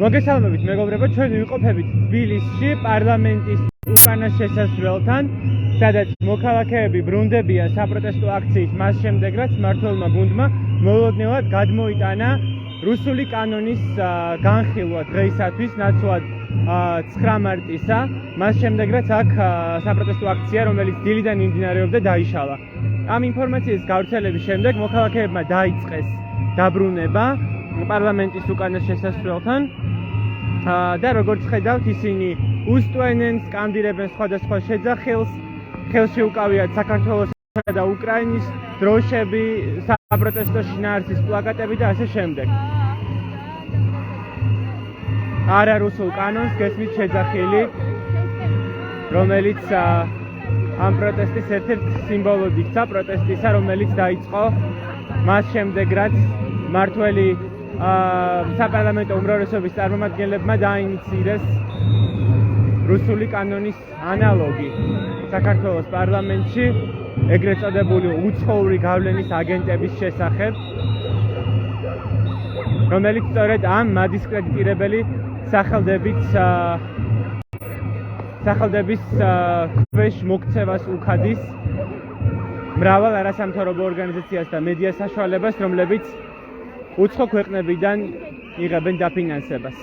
მოგესალმებით მეგობრებო, ჩვენ ვიმყოფებით თბილისში პარლამენტის უკანა შესასვლელთან, სადაც მოქალაქეები ბრუნდებიან საპროტესტო აქციის მას შემდეგ, რაც მმართველმა გუნდმა მოულოდნელად გადმოიტანა რუსული კანონის განხილვა დღეისათვის, ნაცვლად 9 მარტისა, მას შემდეგ, რაც აქ საპროტესტო აქცია, რომელიც დილიდან მიმდინარეობდა, დაიშალა. ამ ინფორმაციის გავრცელების შემდეგ მოქალაქეებმა დაიწყეს დაბრუნება პარლამენტის უკანა შესასვლელთან და როგორც ხედავთ, ისინი უსტვენენ, სკანდირებენ სხვადასხვა შეძახილს, ხელში უკავიათ საქართველოსა და უკრაინის დროშები, საპროტესტო შინაარსის პლაკატები და ასე შემდეგ. არარუსულ კანონს გესმით შეძახილი, რომელიც ამ პროტესტის ერთ-ერთ სიმბოლოდ იქცა, პროტესტისა, რომელიც დაიწყო მას შემდეგ, რაც მმართველი საპარლამენტო უმრავლესობის წარმომადგენლებმა დაინიციირეს რუსული კანონის ანალოგი საქართველოს პარლამენტში, ეგრეთ წოდებული უცხოური გავლენის აგენტების შესახებ, რომელიც სწორედ ამ მადისკრედიტირებელი სახელდების ქვეშ მოქცევას უხადის მრავალ არასამთავრობო ორგანიზაციას და მედია საშუალებას, რომლებიც უცხო ქვეყნებიდან იღებენ დაფინანსებას.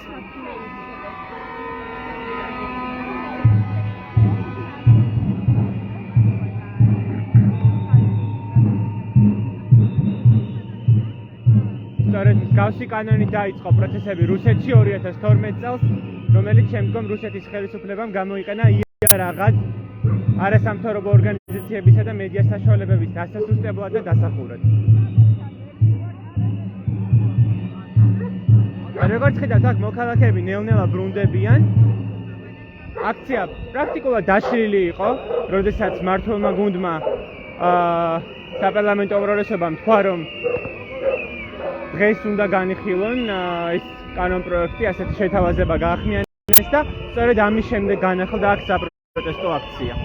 სწორედ მსგავსი კანონით დაიწყო პროცესები რუსეთში 2012 წელს, რომელიც შემდგომ რუსეთის ხელისუფლებამ გამოიყენა იარაღად არასამთავრობო ორგანიზაციებისა და მედია საშუალებების დასასუსტებლად და დასახურად. როგორც ხედავთ, აქ მოქალაქეები ნელ-ნელა ბრუნდებიან. აქცია პრაქტიკულად დაშლილი იყო, როდესაც მმართველმა გუნდმა საპარლამენტო უმრავლესობამ თქვა, რომ დღეს უნდა განიხილონ ეს კანონპროექტი, ასეთი შეთავაზება გაახმიანეს და სწორედ ამის შემდეგ განახლდა აქ საპროტესტო აქცია.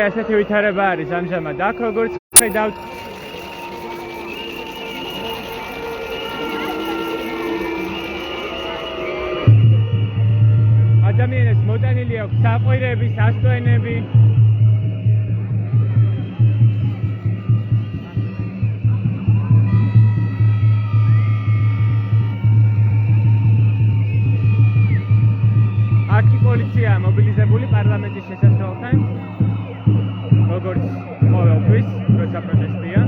ასეთი ვითარება არის ამჟამად აქ, როგორც ხედავთ. ადამიანებს მოტანილი აქვს საყვირები, სასტვენები. აქ პოლიცია მობილიზებული პარლამენტის შესასვლელთან. როგორც ყოველთვის, როცა პროტესტია.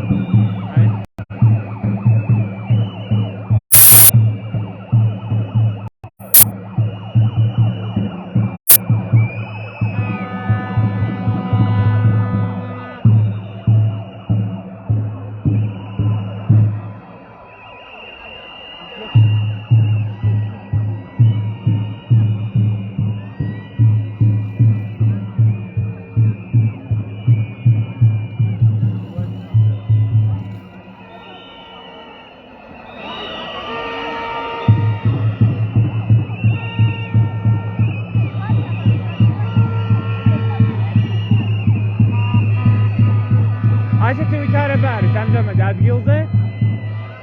ასეთი ვითარება არის ამჟამად ადგილზე.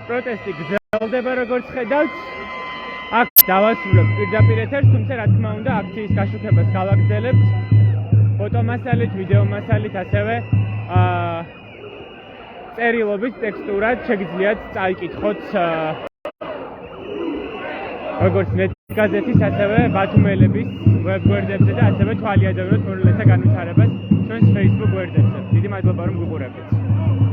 პროტესტი გრძელდება, როგორც ხედავთ. აქ დავასრულებთ პირდაპირ ეთერს, თუმცა რა თქმა უნდა აქციის გაშუქებას გავაგრძელებთ ფოტომასალით, ვიდეომასალით, ასევე წერილობის ტექსტურად შეგიძლიათ წაიკითხოთ როგორც ნეტგაზეთის, ასევე ბათუმელების ვებგვერდებზე და ასევე თვალიადევნოთ მოვლენათა განვითარებას ჩვენს Facebook გვერდებზე. დიდი მადლობა რომ გიყურებთ.